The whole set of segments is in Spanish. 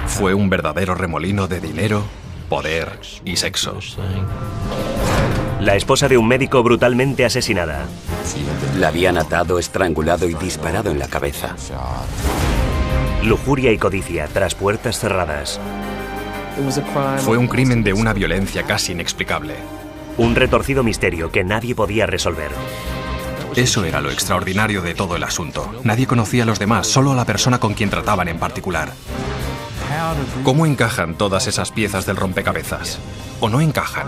Fue un verdadero remolino de dinero, poder y sexo. La esposa de un médico brutalmente asesinada. La habían atado, estrangulado y disparado en la cabeza. Lujuria y codicia tras puertas cerradas. Fue un crimen de una violencia casi inexplicable. Un retorcido misterio que nadie podía resolver. Eso era lo extraordinario de todo el asunto. Nadie conocía a los demás, solo a la persona con quien trataban en particular. ¿Cómo encajan todas esas piezas del rompecabezas? ¿O no encajan?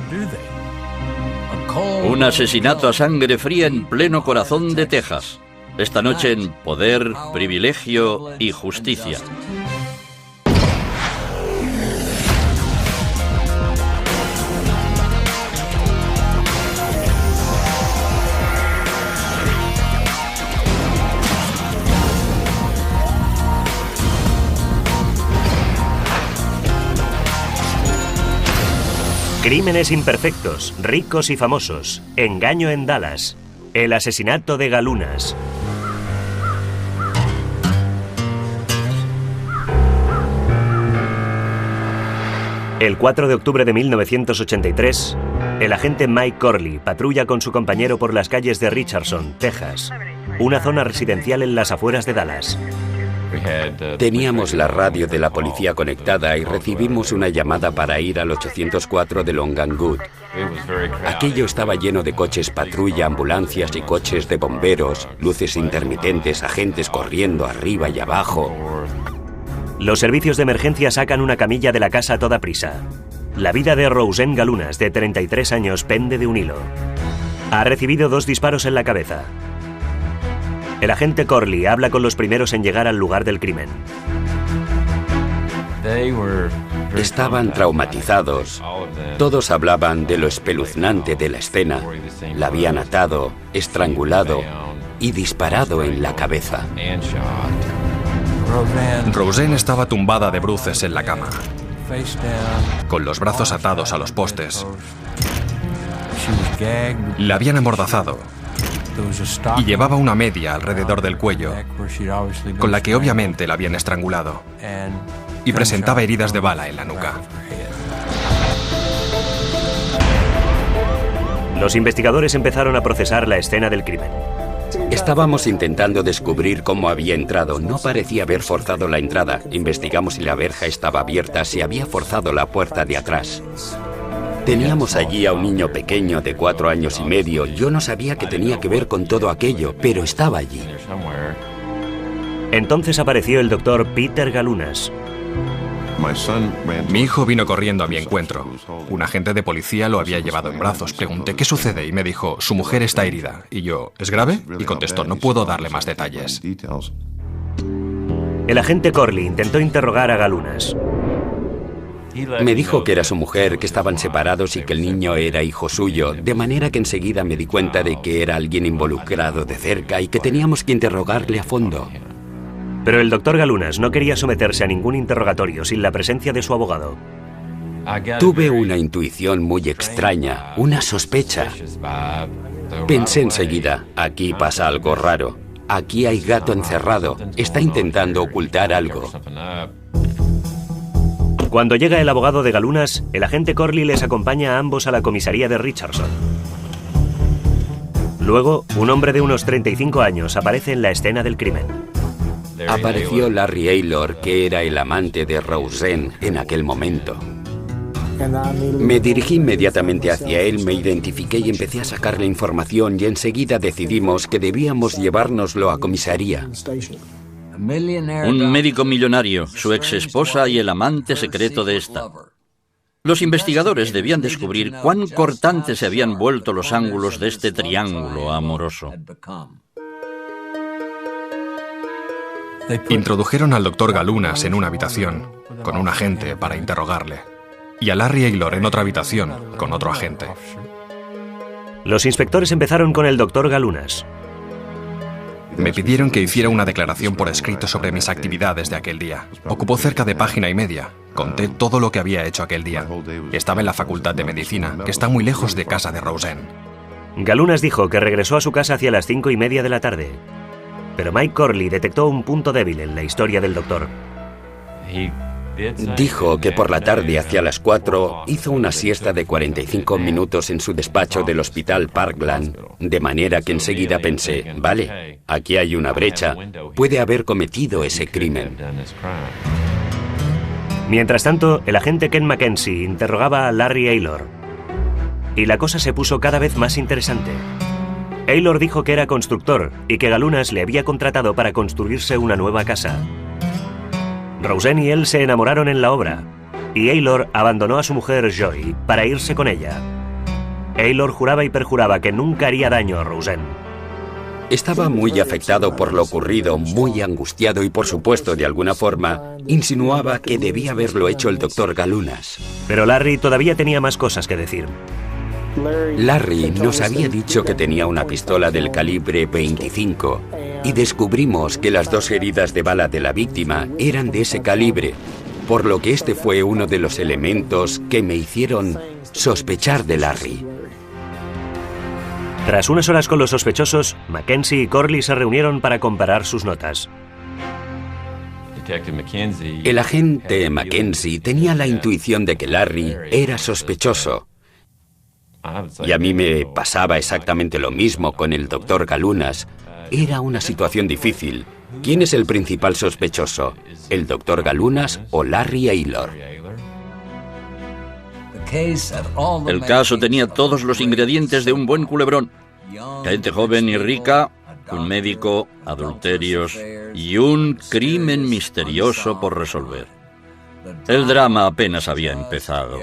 Un asesinato a sangre fría en pleno corazón de Texas. Esta noche en Poder, Privilegio y Justicia. Crímenes imperfectos, ricos y famosos. Engaño en Dallas. El asesinato de Galunas. El 4 de octubre de 1983, el agente Mike Corley patrulla con su compañero por las calles de Richardson, Texas, una zona residencial en las afueras de Dallas. Teníamos la radio de la policía conectada y recibimos una llamada para ir al 804 de Long and Good. Aquello estaba lleno de coches patrulla, ambulancias y coches de bomberos, luces intermitentes, agentes corriendo arriba y abajo. Los servicios de emergencia sacan una camilla de la casa a toda prisa. La vida de Roseanne Galunas, de 33 años, pende de un hilo. Ha recibido 2 disparos en la cabeza. El agente Corley habla con los primeros en llegar al lugar del crimen. Estaban traumatizados. Todos hablaban de lo espeluznante de la escena. La habían atado, estrangulado y disparado en la cabeza. Roseanne estaba tumbada de bruces en la cama, con los brazos atados a los postes. La habían amordazado y llevaba una media alrededor del cuello, con la que obviamente la habían estrangulado, y presentaba heridas de bala en la nuca. Los investigadores empezaron a procesar la escena del crimen. Estábamos intentando descubrir cómo había entrado. No parecía haber forzado la entrada. Investigamos si la verja estaba abierta, si había forzado la puerta de atrás. Teníamos allí a un niño pequeño de 4 años y medio. Yo no sabía qué tenía que ver con todo aquello, pero estaba allí. Entonces apareció el doctor Peter Galunas. Mi hijo vino corriendo a mi encuentro. Un agente de policía lo había llevado en brazos. Pregunté, ¿qué sucede? Y me dijo, su mujer está herida. Y yo, ¿es grave? Y contestó, no puedo darle más detalles. El agente Corley intentó interrogar a Galunas. Me dijo que era su mujer, que estaban separados y que el niño era hijo suyo, de manera que enseguida me di cuenta de que era alguien involucrado de cerca y que teníamos que interrogarle a fondo. Pero el doctor Galunas no quería someterse a ningún interrogatorio sin la presencia de su abogado. Tuve una intuición muy extraña, una sospecha. Pensé enseguida, aquí pasa algo raro. Aquí hay gato encerrado, está intentando ocultar algo. Cuando llega el abogado de Galunas, el agente Corley les acompaña a ambos a la comisaría de Richardson. Luego, un hombre de unos 35 años aparece en la escena del crimen. Apareció Larry Aylor, que era el amante de Roseanne en aquel momento. Me dirigí inmediatamente hacia él, me identifiqué y empecé a sacarle información y enseguida decidimos que debíamos llevárnoslo a comisaría. Un médico millonario, su exesposa y el amante secreto de esta. Los investigadores debían descubrir cuán cortantes se habían vuelto los ángulos de este triángulo amoroso. Introdujeron al doctor Galunas en una habitación, con un agente para interrogarle, y a Larry Aylor en otra habitación, con otro agente. Los inspectores empezaron con el doctor Galunas. Me pidieron que hiciera una declaración por escrito sobre mis actividades de aquel día. Ocupó cerca de página y media. Conté todo lo que había hecho aquel día. Estaba en la Facultad de Medicina, que está muy lejos de casa de Roseanne. Galunas dijo que regresó a su casa hacia las 5:30 de la tarde. Pero Mike Corley detectó un punto débil en la historia del doctor. Dijo que por la tarde, hacia las 4, hizo una siesta de 45 minutos en su despacho del Hospital Parkland, de manera que enseguida pensé, vale, aquí hay una brecha, puede haber cometido ese crimen. Mientras tanto, el agente Ken Mackenzie interrogaba a Larry Aylor. Y la cosa se puso cada vez más interesante. Aylor dijo que era constructor y que Galunas le había contratado para construirse una nueva casa. Roseanne y él se enamoraron en la obra, y Aylor abandonó a su mujer Joy para irse con ella. Aylor juraba y perjuraba que nunca haría daño a Roseanne. Estaba muy afectado por lo ocurrido, muy angustiado y, por supuesto, de alguna forma, insinuaba que debía haberlo hecho el doctor Galunas. Pero Larry todavía tenía más cosas que decir. Larry nos había dicho que tenía una pistola del calibre 25 y descubrimos que las 2 heridas de bala de la víctima eran de ese calibre, por lo que este fue uno de los elementos que me hicieron sospechar de Larry. Tras unas horas con los sospechosos, Mackenzie y Corley se reunieron para comparar sus notas. El agente Mackenzie tenía la intuición de que Larry era sospechoso. Y a mí me pasaba exactamente lo mismo con el doctor Galunas. Era una situación difícil. ¿Quién es el principal sospechoso? ¿El doctor Galunas o Larry Aylor? El caso tenía todos los ingredientes de un buen culebrón. Gente joven y rica, un médico, adulterios y un crimen misterioso por resolver. El drama apenas había empezado.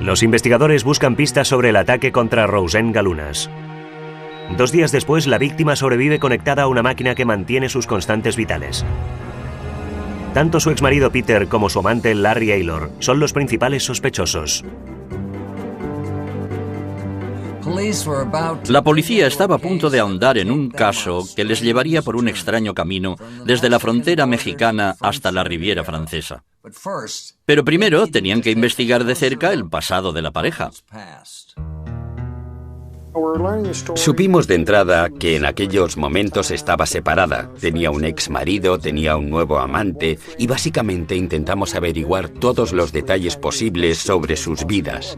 Los investigadores buscan pistas sobre el ataque contra Roseanne Galunas. 2 días después, la víctima sobrevive conectada a una máquina que mantiene sus constantes vitales. Tanto su exmarido Peter como su amante Larry Aylor son los principales sospechosos. La policía estaba a punto de ahondar en un caso que les llevaría por un extraño camino desde la frontera mexicana hasta la Riviera Francesa. Pero primero tenían que investigar de cerca el pasado de la pareja. Supimos de entrada que en aquellos momentos estaba separada. Tenía un ex marido, tenía un nuevo amante y básicamente intentamos averiguar todos los detalles posibles sobre sus vidas.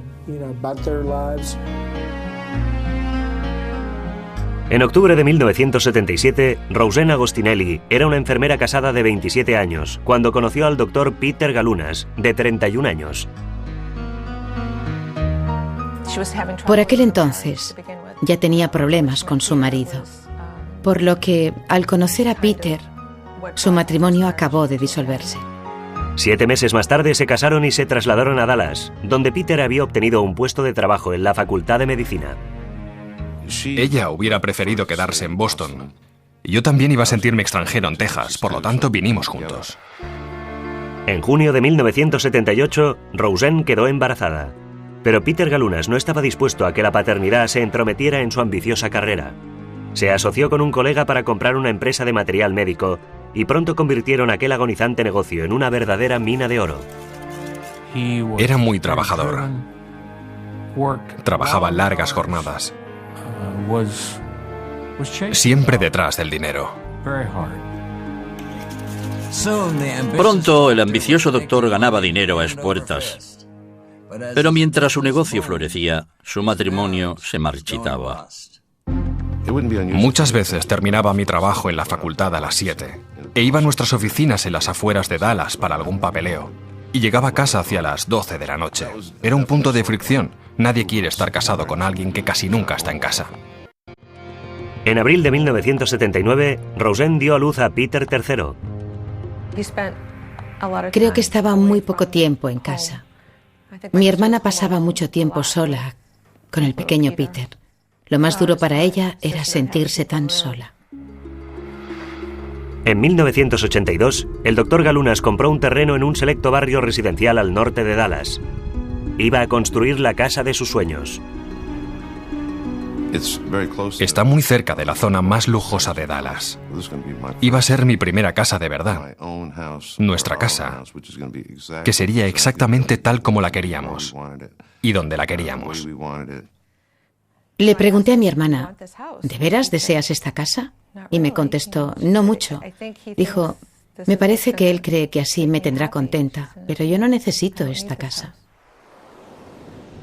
En octubre de 1977, Roseanne Agostinelli era una enfermera casada de 27 años cuando conoció al doctor Peter Galunas, de 31 años. Por aquel entonces ya tenía problemas con su marido, por lo que al conocer a Peter, su matrimonio acabó de disolverse. 7 meses más tarde se casaron y se trasladaron a Dallas, donde Peter había obtenido un puesto de trabajo en la Facultad de Medicina. Ella hubiera preferido quedarse en Boston. Yo también iba a sentirme extranjero en Texas, por lo tanto vinimos juntos. En junio de 1978, Roseanne quedó embarazada. Pero Peter Galunas no estaba dispuesto a que la paternidad se entrometiera en su ambiciosa carrera. Se asoció con un colega para comprar una empresa de material médico y pronto convirtieron aquel agonizante negocio en una verdadera mina de oro. Era muy trabajador. Trabajaba largas jornadas. Siempre detrás del dinero. Pronto el ambicioso doctor ganaba dinero a espuertas. Pero mientras su negocio florecía, su matrimonio se marchitaba. Muchas veces terminaba mi trabajo en la facultad a las 7 e iba a nuestras oficinas en las afueras de Dallas para algún papeleo. Y llegaba a casa hacia las 12 de la noche. Era un punto de fricción. Nadie quiere estar casado con alguien que casi nunca está en casa. En abril de 1979, Roseanne dio a luz a Peter III. Creo que estaba muy poco tiempo en casa. Mi hermana pasaba mucho tiempo sola con el pequeño Peter. Lo más duro para ella era sentirse tan sola. En 1982, el doctor Galunas compró un terreno en un selecto barrio residencial al norte de Dallas. Iba a construir la casa de sus sueños. Está muy cerca de la zona más lujosa de Dallas. Iba a ser mi primera casa de verdad. Nuestra casa, que sería exactamente tal como la queríamos y donde la queríamos. Le pregunté a mi hermana, ¿de veras deseas esta casa? Y me contestó, no mucho. Dijo, me parece que él cree que así me tendrá contenta, pero yo no necesito esta casa.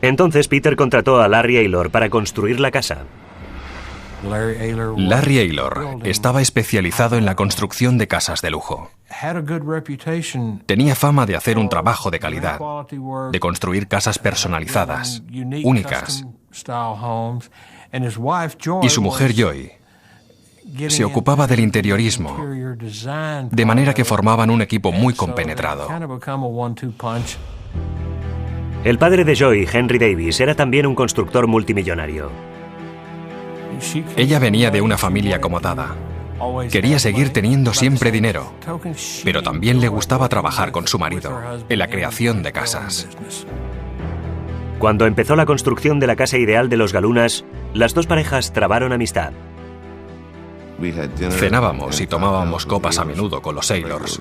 Entonces Peter contrató a Larry Aylor para construir la casa. Larry Aylor estaba especializado en la construcción de casas de lujo. Tenía fama de hacer un trabajo de calidad, de construir casas personalizadas, únicas. Y su mujer Joy se ocupaba del interiorismo, de manera que formaban un equipo muy compenetrado. El padre de Joy, Henry Davis, era también un constructor multimillonario. Ella venía de una familia acomodada. Quería seguir teniendo siempre dinero, pero también le gustaba trabajar con su marido en la creación de casas. Cuando empezó la construcción de la casa ideal de los Galunas, las dos parejas trabaron amistad. Cenábamos y tomábamos copas a menudo con los Aylors.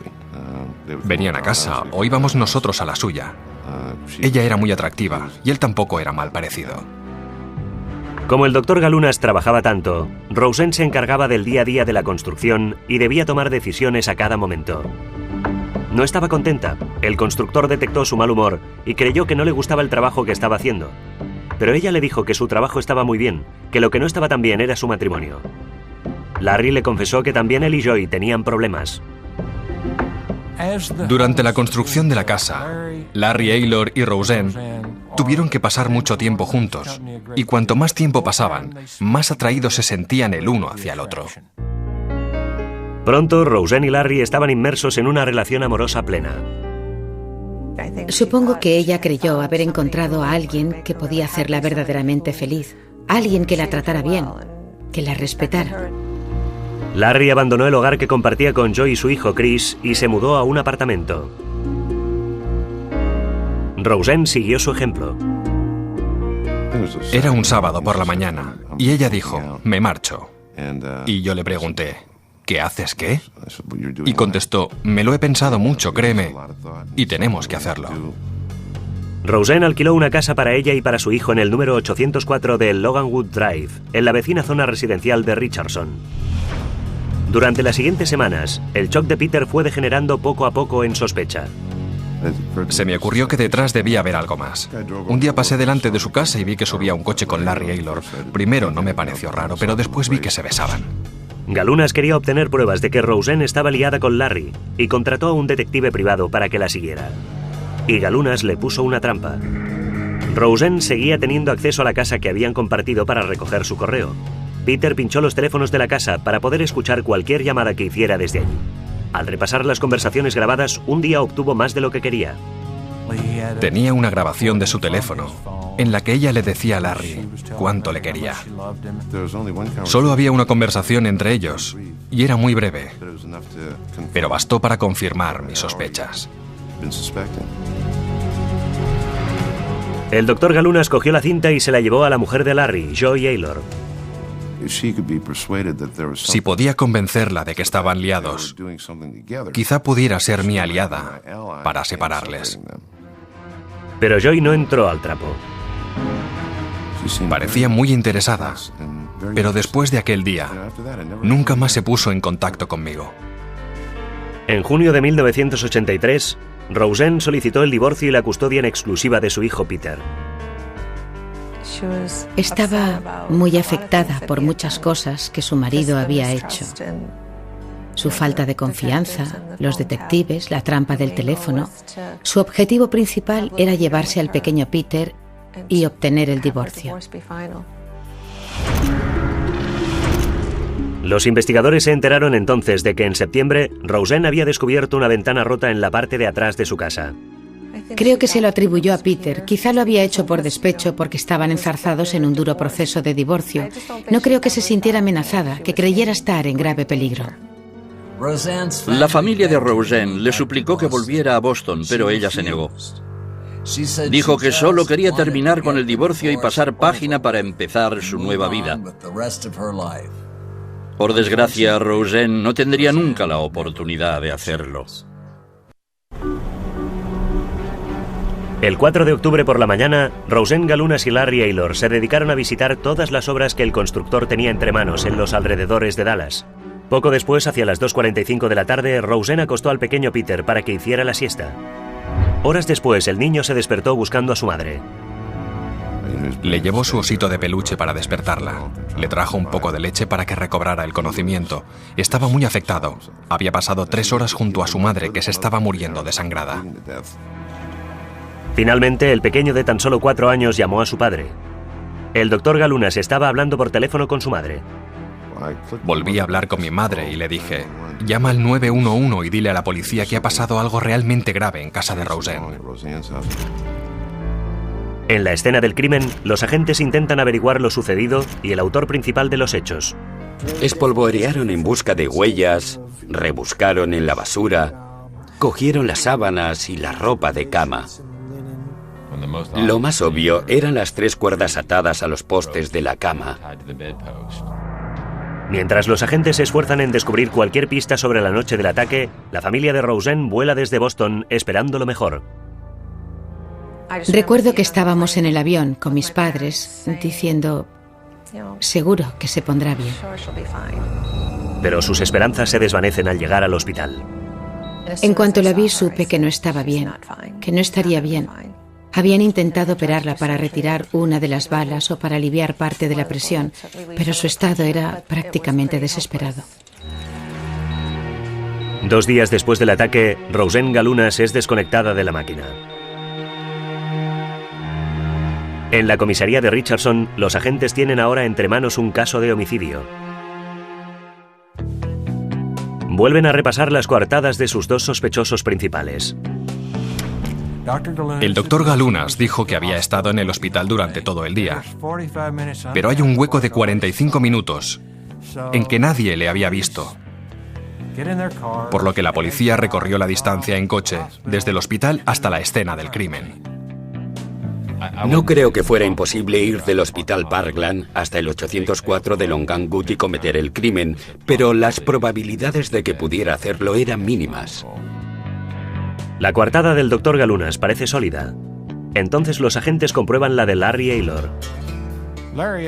Venían a casa o íbamos nosotros a la suya. Ella era muy atractiva y él tampoco era mal parecido. Como el doctor Galunas trabajaba tanto, Roseanne se encargaba del día a día de la construcción y debía tomar decisiones a cada momento. No estaba contenta. El constructor detectó su mal humor y creyó que no le gustaba el trabajo que estaba haciendo. Pero ella le dijo que su trabajo estaba muy bien, que lo que no estaba tan bien era su matrimonio. Larry le confesó que también él y Joy tenían problemas. Durante la construcción de la casa, Larry Aylor y Roseanne tuvieron que pasar mucho tiempo juntos, y cuanto más tiempo pasaban, más atraídos se sentían el uno hacia el otro. Pronto, Roseanne y Larry estaban inmersos en una relación amorosa plena. Supongo que ella creyó haber encontrado a alguien que podía hacerla verdaderamente feliz, alguien que la tratara bien, que la respetara. Larry abandonó el hogar que compartía con Joy y su hijo Chris y se mudó a un apartamento. Roseanne siguió su ejemplo. Era un sábado por la mañana y ella dijo, me marcho. Y yo le pregunté, ¿qué haces qué? Y contestó, me lo he pensado mucho, créeme, y tenemos que hacerlo. Roseanne alquiló una casa para ella y para su hijo en el número 804 de Loganwood Drive, en la vecina zona residencial de Richardson. Durante las siguientes semanas, el shock de Peter fue degenerando poco a poco en sospecha. Se me ocurrió que detrás debía haber algo más. Un día pasé delante de su casa y vi que subía un coche con Larry Aylor. Primero no me pareció raro, pero después vi que se besaban. Galunas quería obtener pruebas de que Roseanne estaba liada con Larry y contrató a un detective privado para que la siguiera. Y Galunas le puso una trampa. Roseanne seguía teniendo acceso a la casa que habían compartido para recoger su correo. Peter pinchó los teléfonos de la casa para poder escuchar cualquier llamada que hiciera desde allí. Al repasar las conversaciones grabadas, un día obtuvo más de lo que quería. Tenía una grabación de su teléfono en la que ella le decía a Larry cuánto le quería. Solo había una conversación entre ellos y era muy breve, pero bastó para confirmar mis sospechas. El doctor Galunas cogió la cinta y se la llevó a la mujer de Larry, Joy Aylor. Si podía convencerla de que estaban liados, quizá pudiera ser mi aliada para separarles. Pero Joy no entró al trapo. Parecía muy interesada, pero después de aquel día, nunca más se puso en contacto conmigo. En junio de 1983, Roseanne solicitó el divorcio y la custodia en exclusiva de su hijo Peter. Estaba muy afectada por muchas cosas que su marido había hecho. Su falta de confianza, los detectives, la trampa del teléfono. Su objetivo principal era llevarse al pequeño Peter y obtener el divorcio. Los investigadores se enteraron entonces de que en septiembre Roseanne había descubierto una ventana rota en la parte de atrás de su casa. Creo que se lo atribuyó a Peter. Quizá lo había hecho por despecho porque estaban enzarzados en un duro proceso de divorcio. No creo que se sintiera amenazada, que creyera estar en grave peligro. La familia de Roseanne le suplicó que volviera a Boston, pero ella se negó. Dijo que solo quería terminar con el divorcio y pasar página para empezar su nueva vida. Por desgracia, Roseanne no tendría nunca la oportunidad de hacerlo. El 4 de octubre por la mañana, Roseanne Galunas y Larry Aylor se dedicaron a visitar todas las obras que el constructor tenía entre manos en los alrededores de Dallas. Poco después, hacia las 2:45 de la tarde, Roseanne acostó al pequeño Peter para que hiciera la siesta. Horas después, el niño se despertó buscando a su madre. Le llevó su osito de peluche para despertarla. Le trajo un poco de leche para que recobrara el conocimiento. Estaba muy afectado. Había pasado 3 horas junto a su madre, que se estaba muriendo desangrada. Finalmente, el pequeño de tan solo 4 años llamó a su padre. El doctor Galunas estaba hablando por teléfono con su madre. Volví a hablar con mi madre y le dije: llama al 911 y dile a la policía que ha pasado algo realmente grave en casa de Roseanne. En la escena del crimen, los agentes intentan averiguar lo sucedido y el autor principal de los hechos. Espolvorearon en busca de huellas, rebuscaron en la basura, cogieron las sábanas y la ropa de cama. Lo más obvio eran las 3 cuerdas atadas a los postes de la cama. Mientras los agentes se esfuerzan en descubrir cualquier pista sobre la noche del ataque, la familia de Roseanne vuela desde Boston esperando lo mejor. Recuerdo que estábamos en el avión con mis padres diciendo: seguro que se pondrá bien. Pero sus esperanzas se desvanecen al llegar al hospital. En cuanto la vi, supe que no estaba bien, que no estaría bien. Habían intentado operarla para retirar una de las balas o para aliviar parte de la presión, pero su estado era prácticamente desesperado. 2 días después del ataque, Roseanne Galunas es desconectada de la máquina. En la comisaría de Richardson, los agentes tienen ahora entre manos un caso de homicidio. Vuelven a repasar las coartadas de sus 2 sospechosos principales. El doctor Galunas dijo que había estado en el hospital durante todo el día, pero hay un hueco de 45 minutos en que nadie le había visto, por lo que la policía recorrió la distancia en coche desde el hospital hasta la escena del crimen. No creo que fuera imposible ir del Hospital Parkland hasta el 804 de Longangut y cometer el crimen, pero las probabilidades de que pudiera hacerlo eran mínimas. La coartada del doctor Galunas parece sólida. Entonces los agentes comprueban la de Larry Aylor.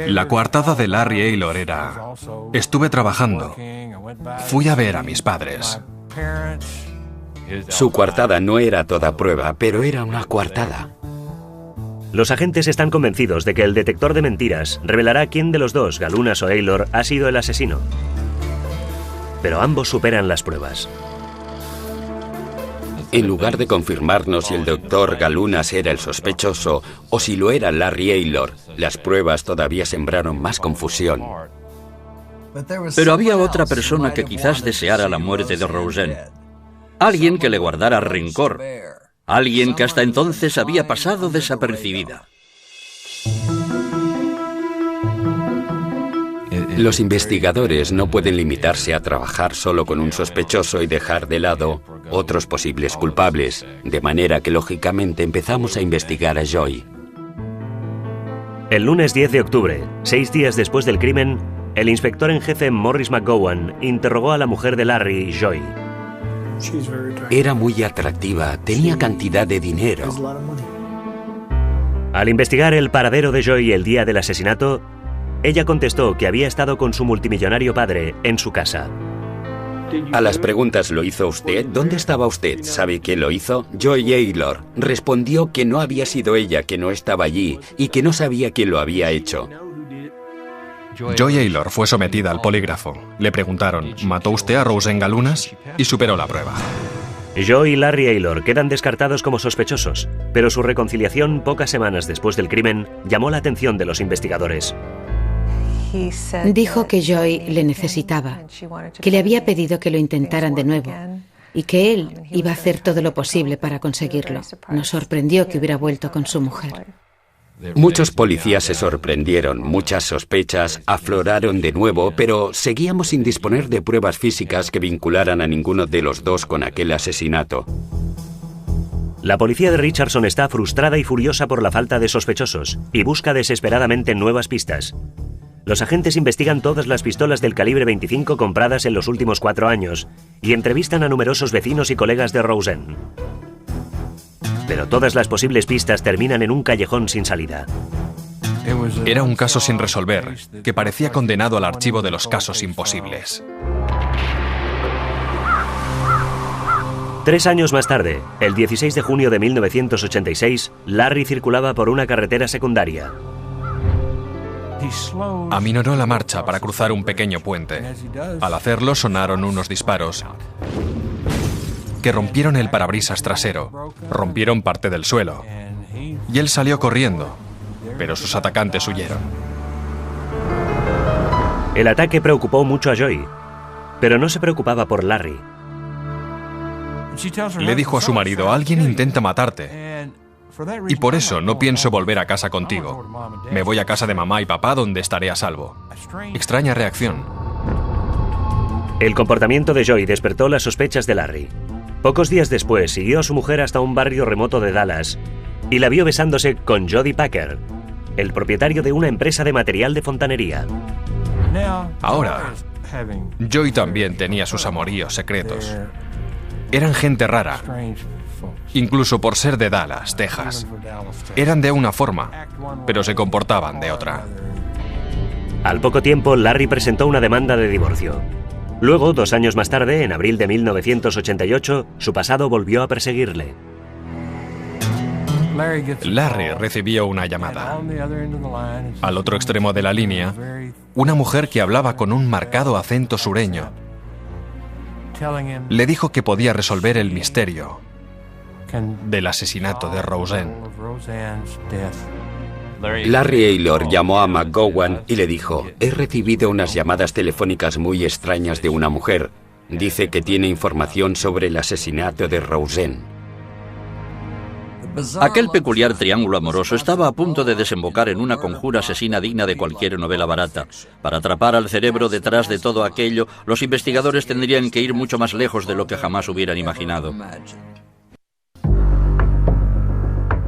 La coartada de Larry Aylor era: estuve trabajando, fui a ver a mis padres. Su coartada no era toda prueba, pero era una coartada. Los agentes están convencidos de que el detector de mentiras revelará quién de los dos, Galunas o Aylor, ha sido el asesino. Pero ambos superan las pruebas. En lugar de confirmarnos si el doctor Galunas era el sospechoso o si lo era Larry Aylor, las pruebas todavía sembraron más confusión. Pero había otra persona que quizás deseara la muerte de Roseanne. Alguien que le guardara rencor. Alguien que hasta entonces había pasado desapercibida. Los investigadores no pueden limitarse a trabajar solo con un sospechoso y dejar de lado otros posibles culpables, de manera que lógicamente empezamos a investigar a Joy. El lunes 10 de octubre, 6 días después del crimen, el inspector en jefe Morris McGowan interrogó a la mujer de Larry, Joy. Era muy atractiva, tenía cantidad de dinero. Al investigar el paradero de Joy el día del asesinato, ella contestó que había estado con su multimillonario padre en su casa. A las preguntas ¿lo hizo usted? ¿Dónde estaba usted? ¿Sabe quién lo hizo? Joy Aylor. Respondió que no había sido ella, que no estaba allí y que no sabía quién lo había hecho. Joy Aylor fue sometida al polígrafo. Le preguntaron: ¿mató usted a Roseanne Galunas? Y superó la prueba. Joy y Larry Aylor quedan descartados como sospechosos, pero su reconciliación pocas semanas después del crimen llamó la atención de los investigadores. Dijo que Joy le necesitaba, que le había pedido que lo intentaran de nuevo y que él iba a hacer todo lo posible para conseguirlo. Nos sorprendió que hubiera vuelto con su mujer. Muchos policías se sorprendieron, muchas sospechas afloraron de nuevo, pero seguíamos sin disponer de pruebas físicas que vincularan a ninguno de los dos con aquel asesinato. La policía de Richardson está frustrada y furiosa por la falta de sospechosos y busca desesperadamente nuevas pistas. Los agentes investigan todas las pistolas del calibre 25 compradas en los últimos 4 años y entrevistan a numerosos vecinos y colegas de Roseanne. Pero todas las posibles pistas terminan en un callejón sin salida. Era un caso sin resolver, que parecía condenado al archivo de los casos imposibles. 3 años más tarde, el 16 de junio de 1986, Larry circulaba por una carretera secundaria. Aminoró la marcha para cruzar un pequeño puente. Al hacerlo sonaron unos disparos que rompieron el parabrisas trasero, rompieron parte del suelo. Y él salió corriendo, pero sus atacantes huyeron. El ataque preocupó mucho a Joy, pero no se preocupaba por Larry. Le dijo a su marido, alguien intenta matarte. Y por eso no pienso volver a casa contigo. Me voy a casa de mamá y papá donde estaré a salvo. Extraña reacción. El comportamiento de Joy despertó las sospechas de Larry. Pocos días después siguió a su mujer hasta un barrio remoto de Dallas y la vio besándose con Jody Packer, el propietario de una empresa de material de fontanería. Ahora, Joy también tenía sus amoríos secretos. Eran gente rara, incluso por ser de Dallas, Texas. Eran de una forma, pero se comportaban de otra. Al poco tiempo, Larry presentó una demanda de divorcio. Luego, 2 años más tarde, en abril de 1988, su pasado volvió a perseguirle. Larry recibió una llamada. Al otro extremo de la línea, una mujer que hablaba con un marcado acento sureño. Le dijo que podía resolver el misterio del asesinato de Roseanne. Larry Aylor llamó a McGowan y le dijo: he recibido unas llamadas telefónicas muy extrañas de una mujer. Dice que tiene información sobre el asesinato de Roseanne. Aquel peculiar triángulo amoroso estaba a punto de desembocar en una conjura asesina digna de cualquier novela barata. Para atrapar al cerebro detrás de todo aquello, los investigadores tendrían que ir mucho más lejos de lo que jamás hubieran imaginado.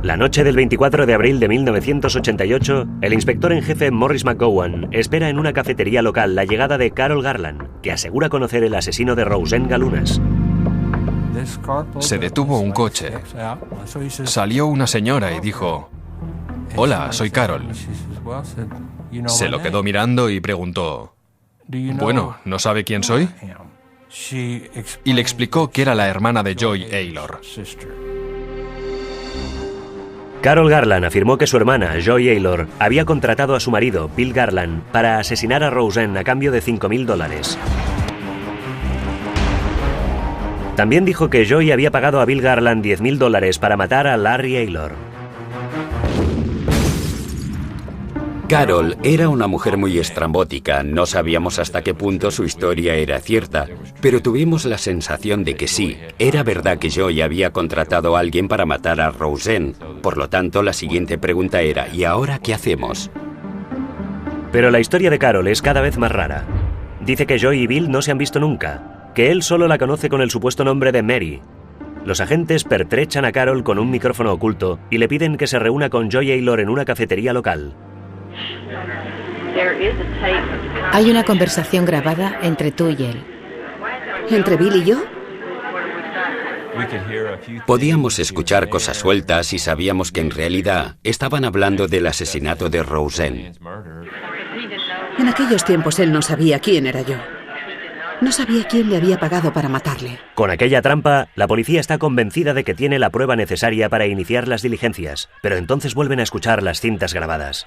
La noche del 24 de abril de 1988, el inspector en jefe Morris McGowan espera en una cafetería local la llegada de Carol Garland, que asegura conocer el asesino de Roseanne Galunas. Se detuvo un coche. Salió una señora y dijo: hola, soy Carol. Se lo quedó mirando y preguntó: bueno, ¿no sabe quién soy? Y le explicó que era la hermana de Joy Aylor. Carol Garland afirmó que su hermana, Joy Aylor, había contratado a su marido, Bill Garland, para asesinar a Roseanne a cambio de $5,000. También dijo que Joy había pagado a Bill Garland $10,000 para matar a Larry Aylor. Carol era una mujer muy estrambótica. No sabíamos hasta qué punto su historia era cierta, pero tuvimos la sensación de que sí, era verdad que Joy había contratado a alguien para matar a Roseanne. Por lo tanto, la siguiente pregunta era: ¿y ahora qué hacemos? Pero la historia de Carol es cada vez más rara. Dice que Joy y Bill no se han visto nunca, que él solo la conoce con el supuesto nombre de Mary. Los agentes pertrechan a Carol con un micrófono oculto y le piden que se reúna con Joy Aylor en una cafetería local. Hay una conversación grabada entre tú y él. ¿Entre Bill y yo? Podíamos escuchar cosas sueltas y sabíamos que en realidad estaban hablando del asesinato de Roseanne. En aquellos tiempos él no sabía quién era yo. No sabía quién le había pagado para matarle. Con aquella trampa, la policía está convencida de que tiene la prueba necesaria para iniciar las diligencias, pero entonces vuelven a escuchar las cintas grabadas.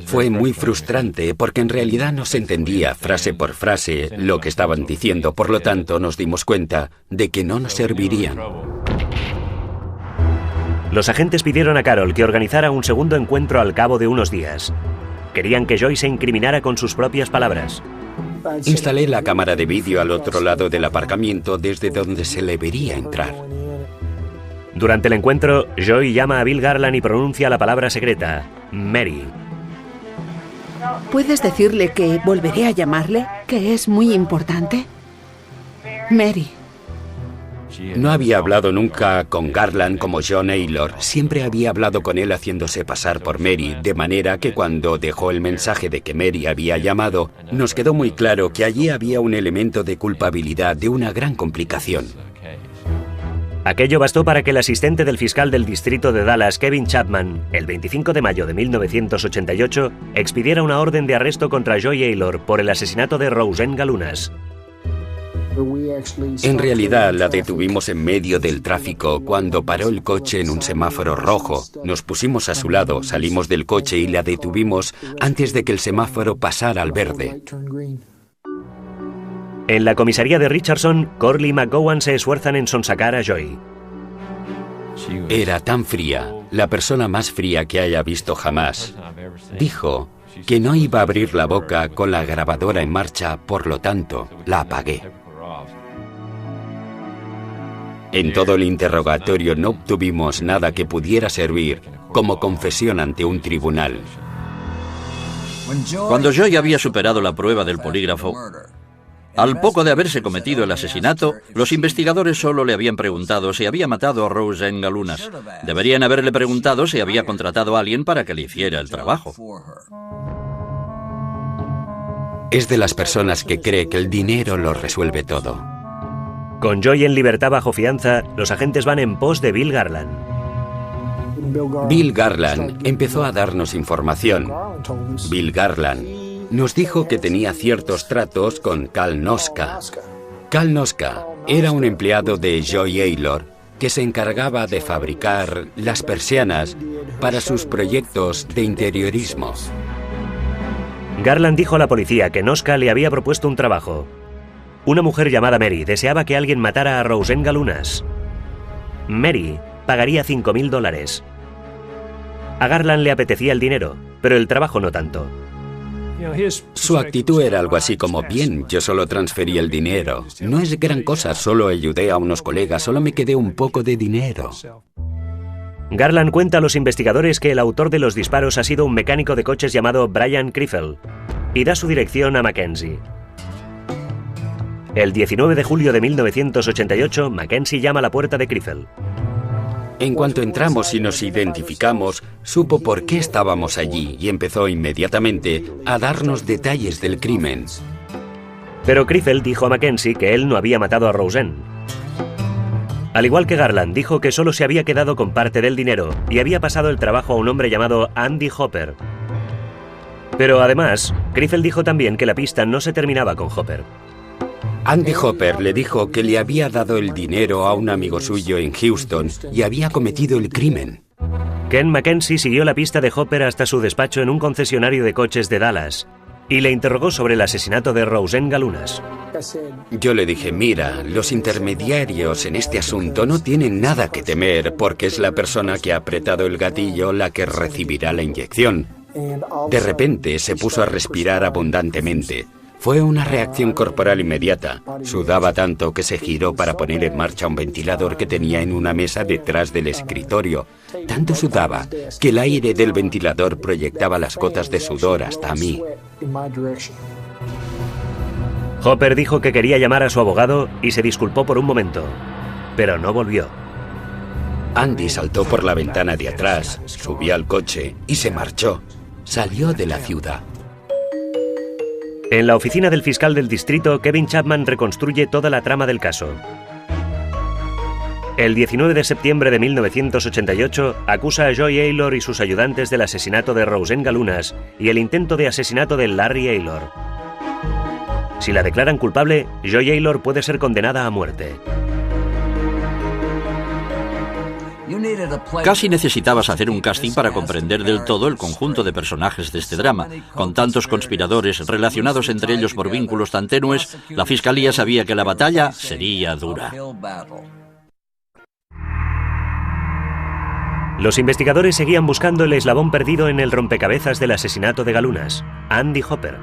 Fue muy frustrante porque en realidad no se entendía frase por frase lo que estaban diciendo, por lo tanto nos dimos cuenta de que no nos servirían. Los agentes pidieron a Carol que organizara un segundo encuentro al cabo de unos días. Querían que Joy se incriminara con sus propias palabras. Instalé la cámara de vídeo al otro lado del aparcamiento desde donde se le vería entrar. Durante el encuentro, Joy llama a Bill Garland y pronuncia la palabra secreta: Mary. ¿Puedes decirle que volveré a llamarle? ¿Que es muy importante? Mary. No había hablado nunca con Garland como John Aylor. Siempre había hablado con él haciéndose pasar por Mary, de manera que cuando dejó el mensaje de que Mary había llamado, nos quedó muy claro que allí había un elemento de culpabilidad, de una gran complicación. Aquello bastó para que el asistente del fiscal del distrito de Dallas, Kevin Chapman, el 25 de mayo de 1988, expidiera una orden de arresto contra Joy Aylor por el asesinato de Roseanne Galunas. En realidad la detuvimos en medio del tráfico cuando paró el coche en un semáforo rojo. Nos pusimos a su lado, salimos del coche y la detuvimos antes de que el semáforo pasara al verde. En la comisaría de Richardson, Corley y McGowan se esfuerzan en sonsacar a Joy. Era tan fría, la persona más fría que haya visto jamás. Dijo que no iba a abrir la boca con la grabadora en marcha, por lo tanto, la apagué. En todo el interrogatorio no obtuvimos nada que pudiera servir como confesión ante un tribunal. Cuando Joy había superado la prueba del polígrafo, al poco de haberse cometido el asesinato, los investigadores solo le habían preguntado si había matado a Roseanne Galunas. Deberían haberle preguntado si había contratado a alguien para que le hiciera el trabajo. Es de las personas que cree que el dinero lo resuelve todo. Con Joy en libertad bajo fianza, los agentes van en pos de Bill Garland. Bill Garland empezó a darnos información. Bill Garland nos dijo que tenía ciertos tratos con Cal Noska. Cal Noska era un empleado de Joy Aylor que se encargaba de fabricar las persianas para sus proyectos de interiorismo. Garland dijo a la policía que Noska le había propuesto un trabajo. Una mujer llamada Mary deseaba que alguien matara a Roseanne Galunas. Mary pagaría $5,000. A Garland le apetecía el dinero, pero el trabajo no tanto. Su actitud era algo así como: bien, yo solo transferí el dinero. No es gran cosa, solo ayudé a unos colegas, solo me quedé un poco de dinero. Garland cuenta a los investigadores que el autor de los disparos ha sido un mecánico de coches llamado Brian Criffel y da su dirección a Mackenzie. El 19 de julio de 1988, Mackenzie llama a la puerta de Criffel. En cuanto entramos y nos identificamos, supo por qué estábamos allí y empezó inmediatamente a darnos detalles del crimen. Pero Criffel dijo a Mackenzie que él no había matado a Roseanne. Al igual que Garland, dijo que solo se había quedado con parte del dinero y había pasado el trabajo a un hombre llamado Andy Hopper. Pero además, Criffel dijo también que la pista no se terminaba con Hopper. Andy Hopper le dijo que le había dado el dinero a un amigo suyo en Houston y había cometido el crimen. Ken Mackenzie siguió la pista de Hopper hasta su despacho en un concesionario de coches de Dallas y le interrogó sobre el asesinato de Roseanne Galunas. Yo le dije: mira, los intermediarios en este asunto no tienen nada que temer porque es la persona que ha apretado el gatillo la que recibirá la inyección. De repente se puso a respirar abundantemente. Fue una reacción corporal inmediata. Sudaba tanto que se giró para poner en marcha un ventilador que tenía en una mesa detrás del escritorio. Tanto sudaba que el aire del ventilador proyectaba las gotas de sudor hasta mí. Hopper dijo que quería llamar a su abogado y se disculpó por un momento, pero no volvió. Andy saltó por la ventana de atrás, subió al coche y se marchó. Salió de la ciudad. En la oficina del fiscal del distrito, Kevin Chapman reconstruye toda la trama del caso. El 19 de septiembre de 1988 acusa a Joy Aylor y sus ayudantes del asesinato de Roseanne Galunas y el intento de asesinato de Larry Aylor. Si la declaran culpable, Joy Aylor puede ser condenada a muerte. Casi necesitabas hacer un casting para comprender del todo el conjunto de personajes de este drama. Con tantos conspiradores relacionados entre ellos por vínculos tan tenues, la fiscalía sabía que la batalla sería dura. Los investigadores seguían buscando el eslabón perdido en el rompecabezas del asesinato de Galunas, Andy Hopper.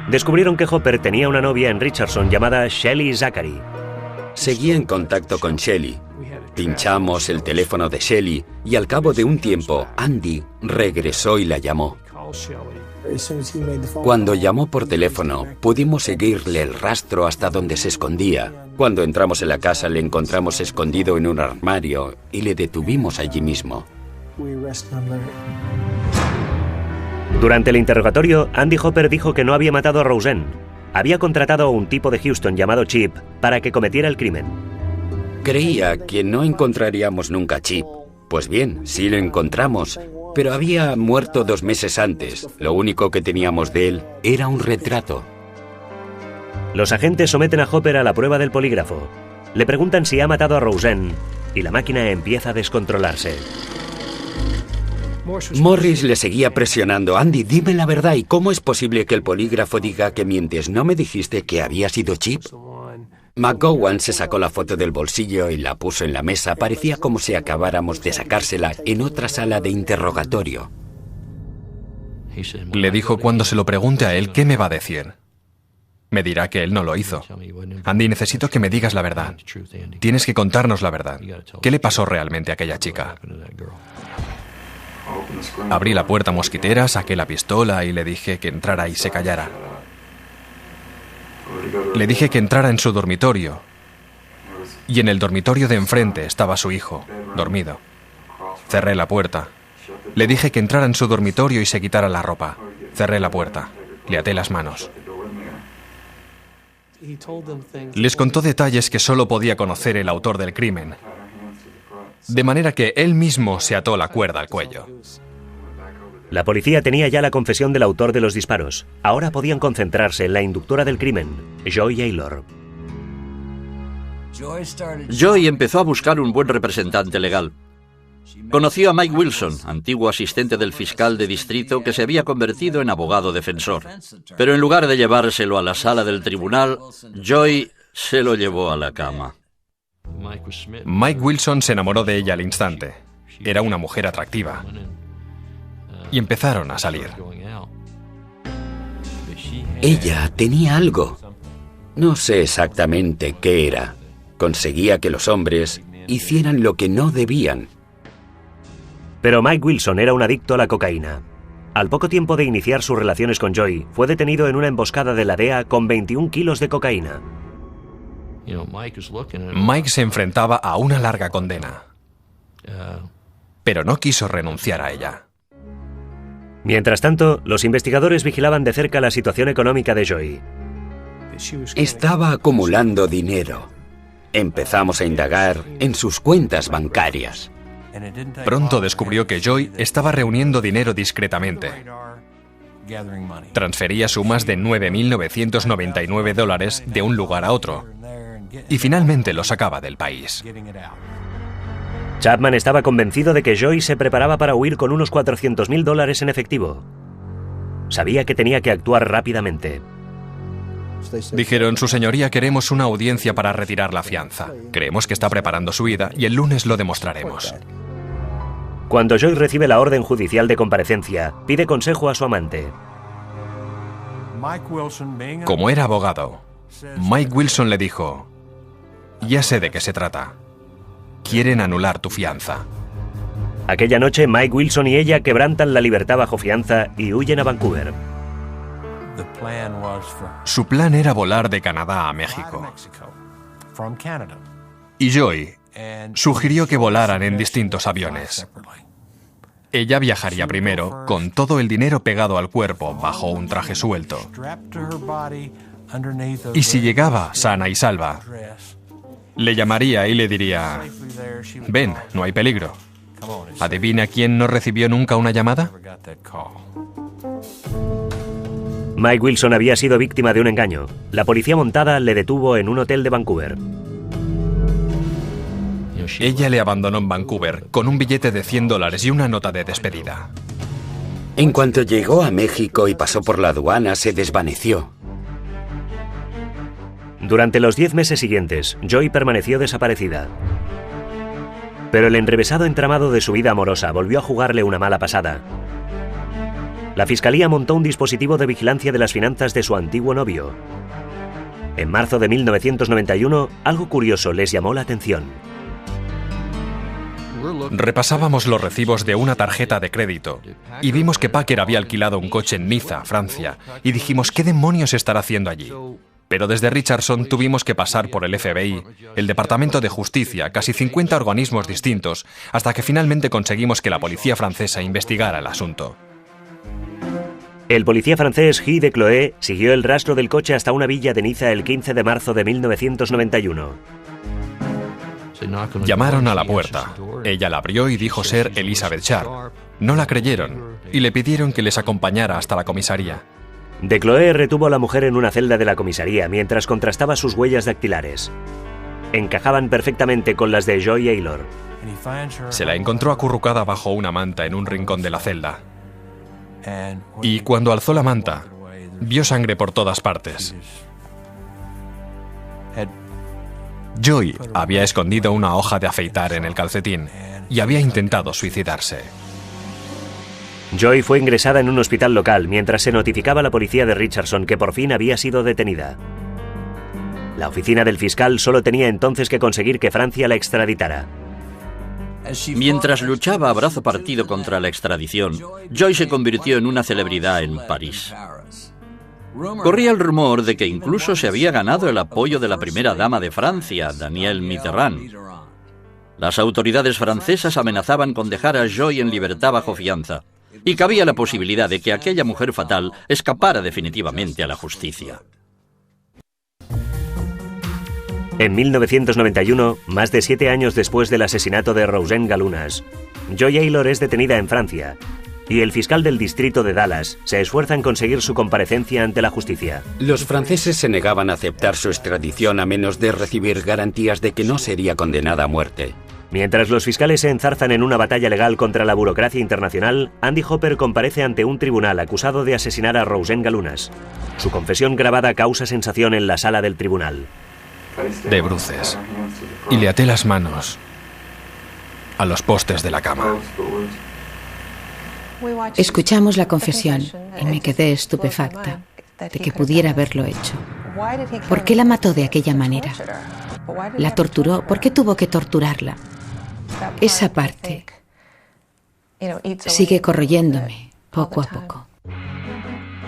Descubrieron que Hopper tenía una novia en Richardson llamada Shelley Zachary. Seguía en contacto con Shelley. Pinchamos el teléfono de Shelley y al cabo de un tiempo, Andy regresó y la llamó. Cuando llamó por teléfono, pudimos seguirle el rastro hasta donde se escondía. Cuando entramos en la casa, le encontramos escondido en un armario y le detuvimos allí mismo. Durante el interrogatorio, Andy Hopper dijo que no había matado a Roseanne. Había contratado a un tipo de Houston llamado Chip para que cometiera el crimen. Creía que no encontraríamos nunca a Chip. Pues bien, sí lo encontramos, pero había muerto 2 meses antes. Lo único que teníamos de él era un retrato. Los agentes someten a Hopper a la prueba del polígrafo. Le preguntan si ha matado a Roseanne y la máquina empieza a descontrolarse. Morris le seguía presionando. Andy, dime la verdad. ¿Y cómo es posible que el polígrafo diga que mientes? ¿No me dijiste que había sido Chip? McGowan se sacó la foto del bolsillo y la puso en la mesa. Parecía como si acabáramos de sacársela en otra sala de interrogatorio. Le dijo: cuando se lo pregunte a él, ¿qué me va a decir? Me dirá que él no lo hizo. Andy, necesito que me digas la verdad. Tienes que contarnos la verdad. ¿Qué le pasó realmente a aquella chica? Abrí la puerta mosquitera, saqué la pistola y le dije que entrara y se callara. Le dije que entrara en su dormitorio. Y en el dormitorio de enfrente estaba su hijo, dormido. Cerré la puerta. Le dije que entrara en su dormitorio y se quitara la ropa. Cerré la puerta. Le até las manos. Les contó detalles que solo podía conocer el autor del crimen. De manera que él mismo se ató la cuerda al cuello. La policía tenía ya la confesión del autor de los disparos. Ahora podían concentrarse en la inductora del crimen, Joy Aylor. Joy empezó a buscar un buen representante legal. Conoció a Mike Wilson, antiguo asistente del fiscal de distrito que se había convertido en abogado defensor. Pero en lugar de llevárselo a la sala del tribunal, Joy se lo llevó a la cama. Mike Wilson se enamoró de ella al instante. Era una mujer atractiva. Y empezaron a salir. Ella tenía algo. No sé exactamente qué era. Conseguía que los hombres hicieran lo que no debían. Pero Mike Wilson era un adicto a la cocaína. Al poco tiempo de iniciar sus relaciones con Joy, fue detenido en una emboscada de la DEA con 21 kilos de cocaína. Mike se enfrentaba a una larga condena, pero no quiso renunciar a ella. Mientras tanto, los investigadores vigilaban de cerca la situación económica de Joy. Estaba acumulando dinero. Empezamos a indagar en sus cuentas bancarias. Pronto descubrió que Joy estaba reuniendo dinero discretamente. Transfería sumas de $9.999 de un lugar a otro. Y finalmente lo sacaba del país. Chapman estaba convencido de que Joy se preparaba para huir con unos $400.000 en efectivo. Sabía que tenía que actuar rápidamente. Dijeron: su señoría, queremos una audiencia para retirar la fianza. Creemos que está preparando su huida y el lunes lo demostraremos. Cuando Joy recibe la orden judicial de comparecencia, pide consejo a su amante. Como era abogado, Mike Wilson le dijo: ya sé de qué se trata. Quieren anular tu fianza. Aquella noche, Mike Wilson y ella quebrantan la libertad bajo fianza y huyen a Vancouver. Su plan era volar de Canadá a México. Y Joy sugirió que volaran en distintos aviones. Ella viajaría primero, con todo el dinero pegado al cuerpo bajo un traje suelto. Y si llegaba sana y salva, le llamaría y le diría: ven, no hay peligro. ¿Adivina quién no recibió nunca una llamada? Mike Wilson había sido víctima de un engaño. La policía montada le detuvo en un hotel de Vancouver. Ella le abandonó en Vancouver con un billete de $100 y una nota de despedida. En cuanto llegó a México y pasó por la aduana, se desvaneció. Durante los 10 meses siguientes, Joy permaneció desaparecida. Pero el enrevesado entramado de su vida amorosa volvió a jugarle una mala pasada. La fiscalía montó un dispositivo de vigilancia de las finanzas de su antiguo novio. En marzo de 1991, algo curioso les llamó la atención. Repasábamos los recibos de una tarjeta de crédito y vimos que Packer había alquilado un coche en Niza, Francia, y dijimos: ¿qué demonios estará haciendo allí? Pero desde Richardson tuvimos que pasar por el FBI, el Departamento de Justicia, casi 50 organismos distintos, hasta que finalmente conseguimos que la policía francesa investigara el asunto. El policía francés Guy de Cloé siguió el rastro del coche hasta una villa de Niza el 15 de marzo de 1991. Llamaron a la puerta. Ella la abrió y dijo ser Elizabeth Sharp. No la creyeron y le pidieron que les acompañara hasta la comisaría. Decloé retuvo a la mujer en una celda de la comisaría mientras contrastaba sus huellas dactilares. Encajaban perfectamente con las de Joy Aylor. Se la encontró acurrucada bajo una manta en un rincón de la celda. Y cuando alzó la manta, vio sangre por todas partes. Joy había escondido una hoja de afeitar en el calcetín y había intentado suicidarse. Joy fue ingresada en un hospital local mientras se notificaba a la policía de Richardson que por fin había sido detenida. La oficina del fiscal solo tenía entonces que conseguir que Francia la extraditara. Mientras luchaba a brazo partido contra la extradición, Joy se convirtió en una celebridad en París. Corría el rumor de que incluso se había ganado el apoyo de la primera dama de Francia, Danielle Mitterrand. Las autoridades francesas amenazaban con dejar a Joy en libertad bajo fianza, y cabía la posibilidad de que aquella mujer fatal escapara definitivamente a la justicia. En 1991, más de 7 años después del asesinato de Roseanne Galunas, Joy Aylor es detenida en Francia y el fiscal del distrito de Dallas se esfuerza en conseguir su comparecencia ante la justicia. Los franceses se negaban a aceptar su extradición a menos de recibir garantías de que no sería condenada a muerte. Mientras los fiscales se enzarzan en una batalla legal contra la burocracia internacional, Andy Hopper comparece ante un tribunal acusado de asesinar a Roseanne Galunas. Su confesión grabada causa sensación en la sala del tribunal. De bruces. Y le até las manos a los postes de la cama. Escuchamos la confesión y me quedé estupefacta de que pudiera haberlo hecho. ¿Por qué la mató de aquella manera? ¿La torturó? ¿Por qué tuvo que torturarla? Esa parte sigue corroyéndome poco a poco.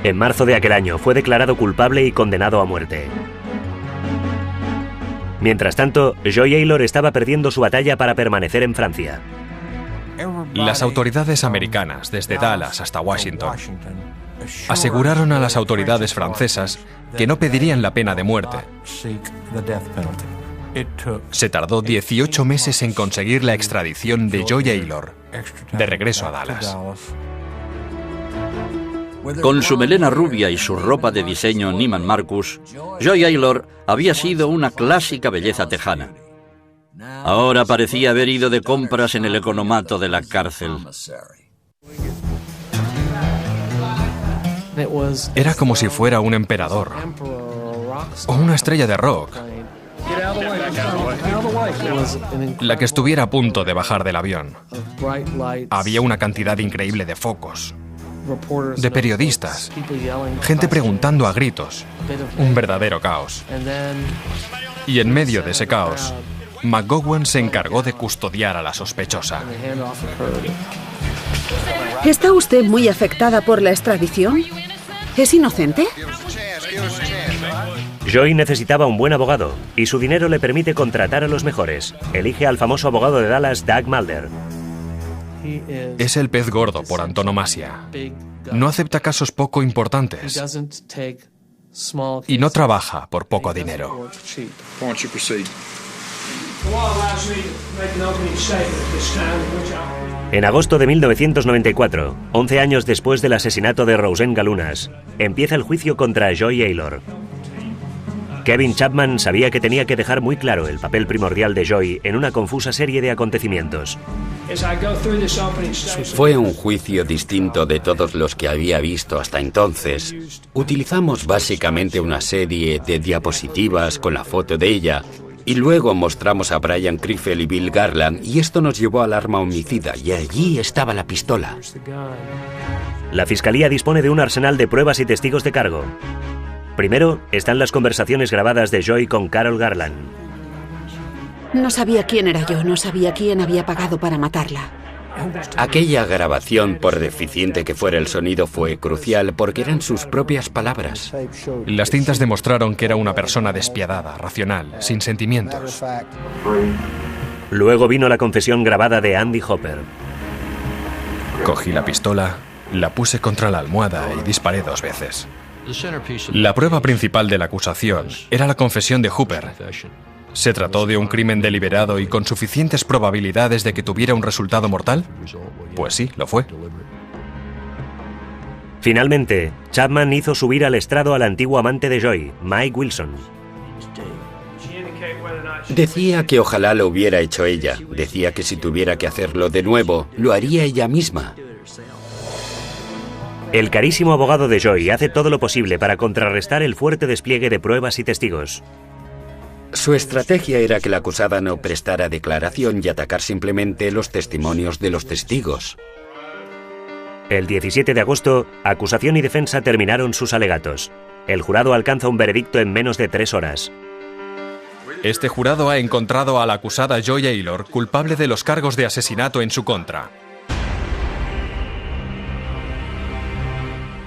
En marzo de aquel año fue declarado culpable y condenado a muerte. Mientras tanto, Joy Aylor estaba perdiendo su batalla para permanecer en Francia. Las autoridades americanas, desde Dallas hasta Washington, aseguraron a las autoridades francesas que no pedirían la pena de muerte. Se tardó 18 meses en conseguir la extradición de Joy Aylor de regreso a Dallas. Con su melena rubia y su ropa de diseño Neiman Marcus, Joy Aylor había sido una clásica belleza tejana. Ahora parecía haber ido de compras en el economato de la cárcel. Era como si fuera un emperador o una estrella de rock, la que estuviera a punto de bajar del avión. Había una cantidad increíble de focos, de periodistas, gente preguntando a gritos, un verdadero caos. Y en medio de ese caos, McGowan se encargó de custodiar a la sospechosa. ¿Está usted muy afectada por la extradición? ¿Es inocente? Joy necesitaba un buen abogado y su dinero le permite contratar a los mejores. Elige al famoso abogado de Dallas, Doug Mulder. Es el pez gordo por antonomasia. No acepta casos poco importantes y no trabaja por poco dinero. En agosto de 1994, 11 años después del asesinato de Roseanne Galunas, empieza el juicio contra Joy Aylor. Kevin Chapman sabía que tenía que dejar muy claro el papel primordial de Joy en una confusa serie de acontecimientos. Fue un juicio distinto de todos los que había visto hasta entonces. Utilizamos básicamente una serie de diapositivas con la foto de ella y luego mostramos a Brian Kriefel y Bill Garland y esto nos llevó al arma homicida y allí estaba la pistola. La fiscalía dispone de un arsenal de pruebas y testigos de cargo. Primero están las conversaciones grabadas de Joy con Carol Garland. No sabía quién era yo, no sabía quién había pagado para matarla. Aquella grabación, por deficiente que fuera el sonido, fue crucial porque eran sus propias palabras. Las cintas demostraron que era una persona despiadada, racional, sin sentimientos. Luego vino la confesión grabada de Andy Hopper. Cogí la pistola, la puse contra la almohada y disparé 2 veces. La prueba principal de la acusación era la confesión de Hooper. ¿Se trató de un crimen deliberado y con suficientes probabilidades de que tuviera un resultado mortal? Pues sí, lo fue. Finalmente, Chapman hizo subir al estrado al antiguo amante de Joy, Mike Wilson. Decía que ojalá lo hubiera hecho ella. Decía que si tuviera que hacerlo de nuevo, lo haría ella misma. El carísimo abogado de Joy hace todo lo posible para contrarrestar el fuerte despliegue de pruebas y testigos. Su estrategia era que la acusada no prestara declaración y atacar simplemente los testimonios de los testigos. El 17 de agosto, acusación y defensa terminaron sus alegatos. El jurado alcanza un veredicto en menos de 3 horas. Este jurado ha encontrado a la acusada Joy Aylor culpable de los cargos de asesinato en su contra.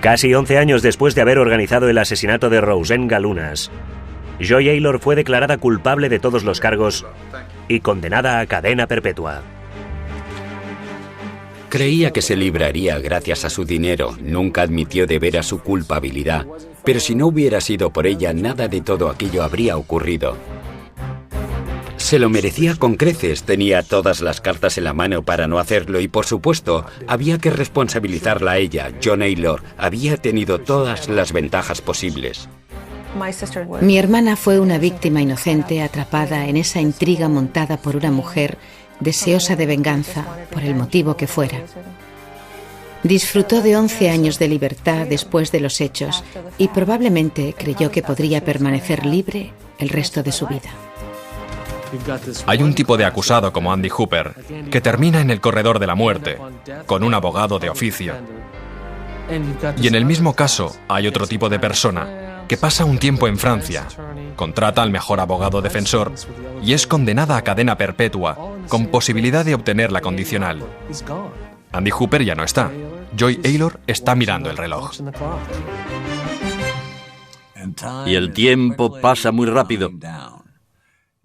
Casi 11 años después de haber organizado el asesinato de Roseanne Galunas, Joy Aylor fue declarada culpable de todos los cargos y condenada a cadena perpetua. Creía que se libraría gracias a su dinero. Nunca admitió de veras su culpabilidad. Pero si no hubiera sido por ella, nada de todo aquello habría ocurrido. Se lo merecía con creces. Tenía todas las cartas en la mano para no hacerlo y, por supuesto, había que responsabilizarla a ella. John Aylor había tenido todas las ventajas posibles. Mi hermana fue una víctima inocente atrapada en esa intriga montada por una mujer deseosa de venganza, por el motivo que fuera. Disfrutó de 11 años de libertad después de los hechos y probablemente creyó que podría permanecer libre el resto de su vida. Hay un tipo de acusado como Andy Hooper que termina en el corredor de la muerte, con un abogado de oficio. Y en el mismo caso hay otro tipo de persona que pasa un tiempo en Francia, contrata al mejor abogado defensor y es condenada a cadena perpetua, con posibilidad de obtener la condicional. Andy Hooper ya no está. Joy Aylor está mirando el reloj. Y el tiempo pasa muy rápido.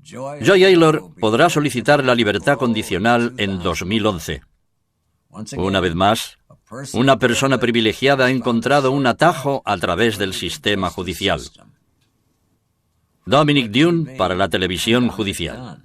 Joy Aylor podrá solicitar la libertad condicional en 2011. Una vez más, una persona privilegiada ha encontrado un atajo a través del sistema judicial. Dominic Dunne para la televisión judicial.